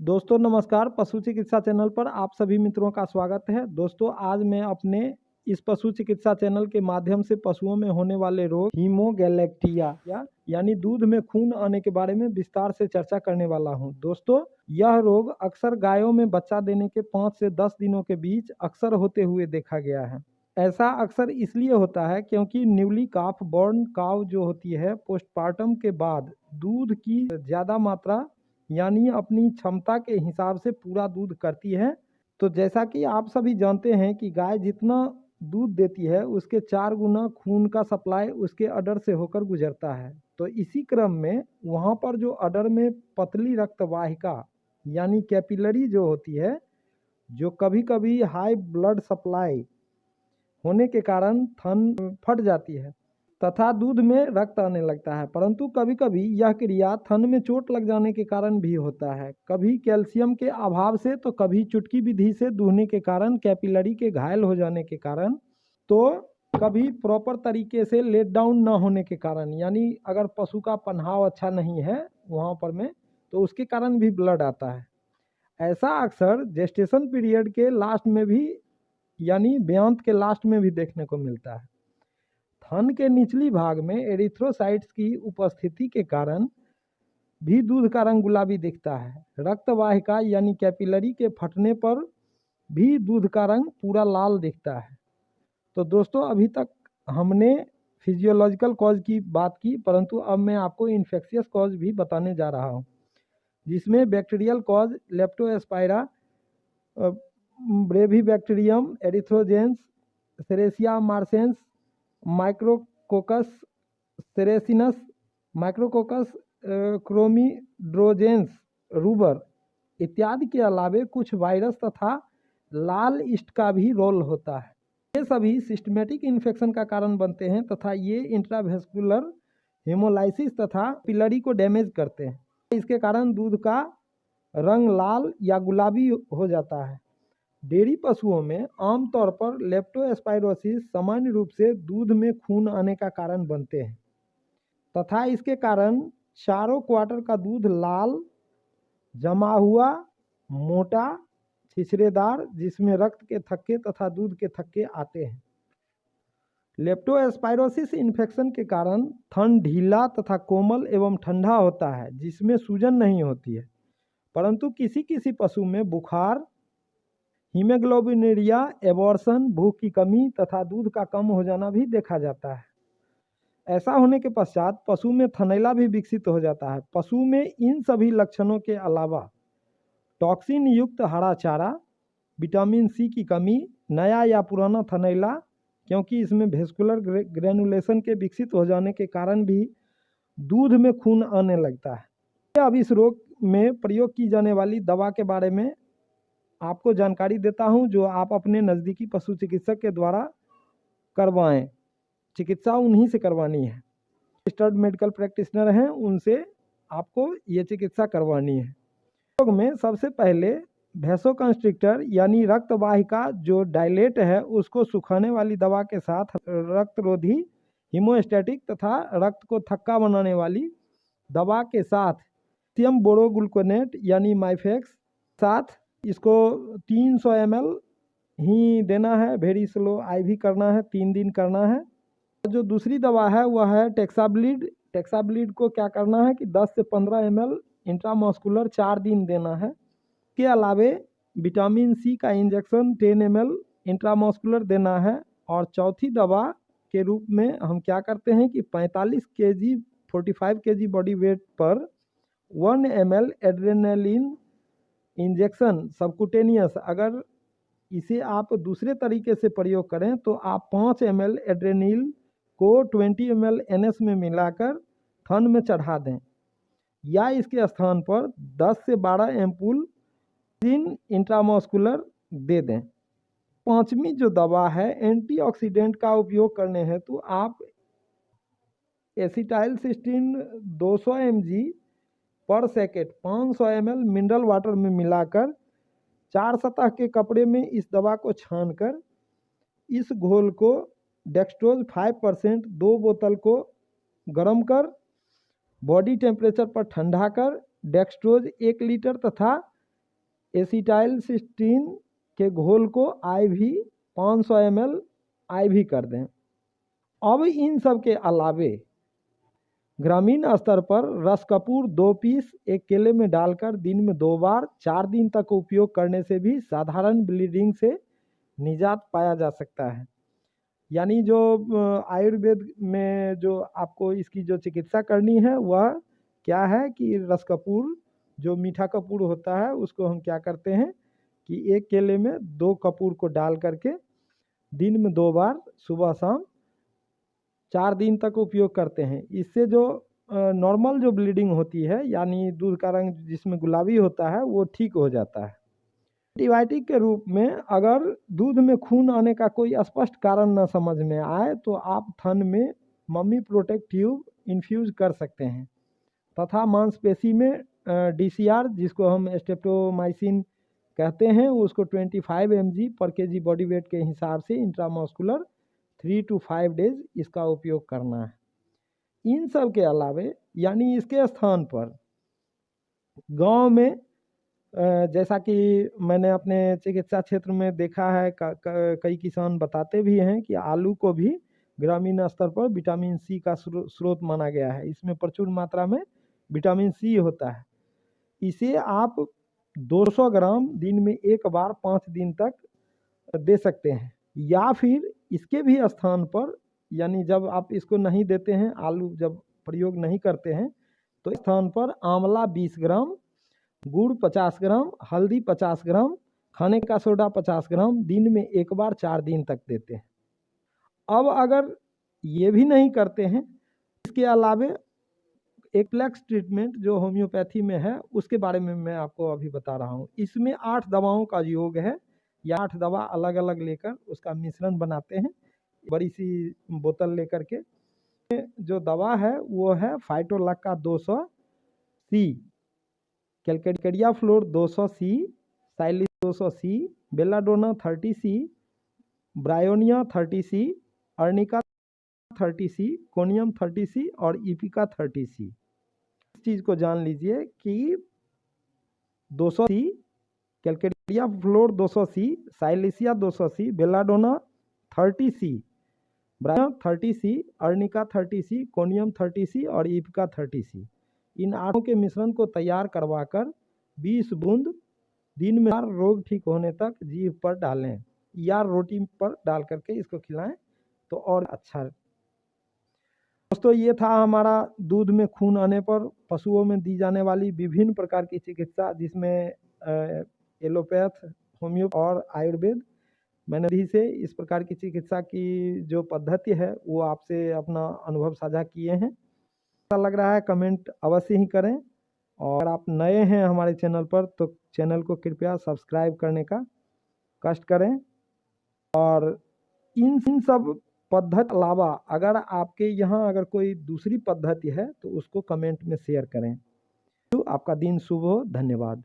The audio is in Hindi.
दोस्तों नमस्कार, पशु चिकित्सा चैनल पर आप सभी मित्रों का स्वागत है। दोस्तों आज मैं अपने इस पशु चिकित्सा चैनल के माध्यम से पशुओं में होने वाले रोग हीमोगैलेक्टिया यानी दूध में खून आने के बारे में विस्तार से चर्चा करने वाला हूं। दोस्तों यह रोग अक्सर गायों में बच्चा देने के 5 से 10 दिनों के बीच अक्सर होते हुए देखा गया है। ऐसा अक्सर इसलिए होता है क्योंकि न्यूली काफ बॉर्न काव जो होती है पोस्टमार्टम के बाद दूध की ज़्यादा मात्रा यानी अपनी क्षमता के हिसाब से पूरा दूध करती है। तो जैसा कि आप सभी जानते हैं कि गाय जितना दूध देती है उसके 4 गुना खून का सप्लाई उसके अडर से होकर गुजरता है। तो इसी क्रम में वहाँ पर जो अडर में पतली रक्तवाहिका यानी कैपिलरी जो होती है, जो कभी कभी हाई ब्लड सप्लाई होने के कारण थन फट जाती है तथा दूध में रक्त आने लगता है। परंतु कभी कभी यह क्रिया थन में चोट लग जाने के कारण भी होता है, कभी कैल्शियम के अभाव से तो कभी चुटकी विधि से दूहने के कारण, कैपिलरी के घायल हो जाने के कारण, तो कभी प्रॉपर तरीके से लेट डाउन ना होने के कारण, यानी अगर पशु का पन्हाव अच्छा नहीं है वहाँ पर में तो उसके कारण भी ब्लड आता है। ऐसा अक्सर जेस्टेशन पीरियड के लास्ट में भी यानी ब्यांत के लास्ट में भी देखने को मिलता है। थन के निचली भाग में एरिथ्रोसाइट्स की उपस्थिति के कारण भी दूध का रंग गुलाबी दिखता है। रक्तवाहिका यानी कैपिलरी के फटने पर भी दूध का रंग पूरा लाल दिखता है। तो दोस्तों अभी तक हमने फिजियोलॉजिकल कॉज की बात की, परंतु अब मैं आपको इन्फेक्शियस कॉज भी बताने जा रहा हूँ, जिसमें bacterial cause Leptospira, Brevibacterium erythrogenes, Serratia marcescens, Micrococcus cerasinus, Micrococcus chromidrogenes ruber इत्यादि के अलावे कुछ वायरस तथा लाल ईस्ट का भी रोल होता है। ये सभी सिस्टमेटिक इन्फेक्शन का कारण बनते हैं तथा ये इंट्रावेस्कुलर हेमोलाइसिस तथा पिलरी को डैमेज करते हैं। इसके कारण दूध का रंग लाल या गुलाबी हो जाता है। डेयरी पशुओं में आमतौर पर लेप्टोस्पाइरोसिस सामान्य रूप से दूध में खून आने का कारण बनते हैं तथा इसके कारण चारों क्वार्टर का दूध लाल, जमा हुआ, मोटा, छिछरेदार, जिसमें रक्त के थक्के तथा दूध के थक्के आते हैं। लेप्टोस्पाइरोसिस इन्फेक्शन के कारण थन ढीला तथा कोमल एवं ठंडा होता है, जिसमें सूजन नहीं होती है। परंतु किसी किसी पशु में बुखार, हीमोग्लोबिनुरिया, एबॉर्शन, भूख की कमी तथा दूध का कम हो जाना भी देखा जाता है। ऐसा होने के पश्चात पशु में थनैला भी विकसित हो जाता है। पशु में इन सभी लक्षणों के अलावा टॉक्सिन युक्त हरा चारा, विटामिन सी की कमी, नया या पुराना थनैला, क्योंकि इसमें वेस्कुलर ग्रेनुलेशन के विकसित हो जाने के कारण भी दूध में खून आने लगता है। अब इस रोग में प्रयोग की जाने वाली दवा के बारे में आपको जानकारी देता हूं, जो आप अपने नज़दीकी पशु चिकित्सक के द्वारा करवाएं। चिकित्सा उन्हीं से करवानी है, रजिस्टर्ड मेडिकल प्रैक्टिशनर हैं, उनसे आपको ये चिकित्सा करवानी है। रोग में सबसे पहले वैसोकंस्ट्रिक्टर यानी रक्तवाहिका जो डायलेट है उसको सुखाने वाली दवा के साथ रक्तरोधी, हीमोस्टैटिक तथा रक्त को थक्का बनाने वाली दवा के साथ कैल्शियम बोरोग्लूकोनेट यानी माइफेक्स साथ इसको 300 ml ही देना है। वेरी स्लो आईवी करना है, 3 दिन करना है। जो दूसरी दवा है वह है टेक्साब्लीड। टेक्साब्लीड को क्या करना है कि 10 से 15 ml इंट्रामस्कुलर 4 दिन देना है। के अलावे विटामिन सी का इंजेक्शन 10 ml इंट्रामस्कुलर देना है। और चौथी दवा के रूप में हम क्या करते हैं कि 45 kg 45 kg बॉडी वेट पर 1 ml एड्रेनालिन इंजेक्शन सबकुटेनियस, अगर इसे आप दूसरे तरीके से प्रयोग करें तो आप 5 ml एड्रेनिल को 20 ml NS में मिलाकर थन में चढ़ा दें या इसके स्थान पर 10 से 12 एम्पूल इंट्रामस्कुलर दे दें। पांचवी जो दवा है एंटीऑक्सीडेंट का उपयोग करने हेतु तो आप एसिटाइलसिस्टीन 200 mg पर सेकेंड 500 ml मिनरल वाटर में मिलाकर 4 सतह के कपड़े में इस दवा को छानकर इस घोल को डेक्सट्रोज 5% 2 बोतल को गर्म कर बॉडी टेम्परेचर पर ठंडा कर डेक्सट्रोज 1 लीटर तथा एसिटाइलसिस्टीन के घोल को IV 500 ml IV कर दें। अब इन सब के अलावे ग्रामीण स्तर पर रस कपूर 2 पीस एक केले में डालकर दिन में 2 बार 4 दिन तक उपयोग करने से भी साधारण ब्लीडिंग से निजात पाया जा सकता है। यानी जो आयुर्वेद में जो आपको इसकी जो चिकित्सा करनी है वह क्या है कि रस कपूर जो मीठा कपूर होता है उसको हम क्या करते हैं कि एक केले में 2 कपूर को डाल करके दिन में 2 बार सुबह शाम 4 दिन तक उपयोग करते हैं। इससे जो नॉर्मल जो ब्लीडिंग होती है यानी दूध का रंग जिसमें गुलाबी होता है वो ठीक हो जाता है। एंटीबायोटिक के रूप में अगर दूध में खून आने का कोई स्पष्ट कारण न समझ में आए तो आप थन में मम्मी प्रोटेक्ट ट्यूब इन्फ्यूज कर सकते हैं तथा मांसपेशी में DCR जिसको हम स्ट्रेप्टोमाइसिन कहते हैं उसको 25 mg पर kg बॉडी वेट के हिसाब से इंट्रामस्कुलर 3 to 5 डेज इसका उपयोग करना है। इन सब के अलावे यानी इसके स्थान पर गांव में जैसा कि मैंने अपने चिकित्सा क्षेत्र में देखा है कई किसान बताते भी हैं कि आलू को भी ग्रामीण स्तर पर विटामिन C का स्रोत माना गया है। इसमें प्रचुर मात्रा में विटामिन C होता है। इसे आप 200 ग्राम दिन में एक बार 5 दिन तक दे सकते हैं या फिर इसके भी स्थान पर यानी जब आप इसको नहीं देते हैं आलू जब प्रयोग नहीं करते हैं तो स्थान पर आंवला 20 ग्राम, गुड़ 50 ग्राम, हल्दी 50 ग्राम, खाने का सोडा 50 ग्राम दिन में एक बार 4 दिन तक देते हैं। अब अगर ये भी नहीं करते हैं इसके अलावे एक फ्लेक्स ट्रीटमेंट जो होम्योपैथी में है उसके बारे में मैं आपको अभी बता रहा हूँ। इसमें 8 दवाओं का योग है या 8 दवा अलग अलग लेकर उसका मिश्रण बनाते हैं बड़ी सी बोतल लेकर के। जो दवा है वो है Phytolacca 200C, Calcarea fluor 200C, Silicea 200C, Belladonna 30C, Bryonia 30C, Arnica 30C, Conium 30C और इपिका 30C। इस चीज़ को जान लीजिए कि 200C, Calcarea fluor 200C, Silicea 200C, Belladonna 30C, Bryonia 30C, Arnica 30C, Conium 30C और इपिका 30C। इन 8 के मिश्रण को तैयार करवाकर 20 बूंद दिन में रोग ठीक होने तक जीभ पर डालें या रोटी पर डाल करके इसको खिलाएं तो और अच्छा। दोस्तों ये था हमारा दूध में खून आने पर पशुओं में दी जाने वाली विभिन्न प्रकार की चिकित्सा जिसमें एलोपैथ, होम्यो और आयुर्वेद। मैंने भी से इस प्रकार की चिकित्सा की जो पद्धति है वो आपसे अपना अनुभव साझा किए हैं। अच्छा लग रहा है कमेंट अवश्य ही करें और आप नए हैं हमारे चैनल पर तो चैनल को कृपया सब्सक्राइब करने का कष्ट करें और इन सब पद्धति अलावा अगर आपके यहाँ अगर कोई दूसरी पद्धति है तो उसको कमेंट में शेयर करें। तो आपका दिन शुभ हो। धन्यवाद।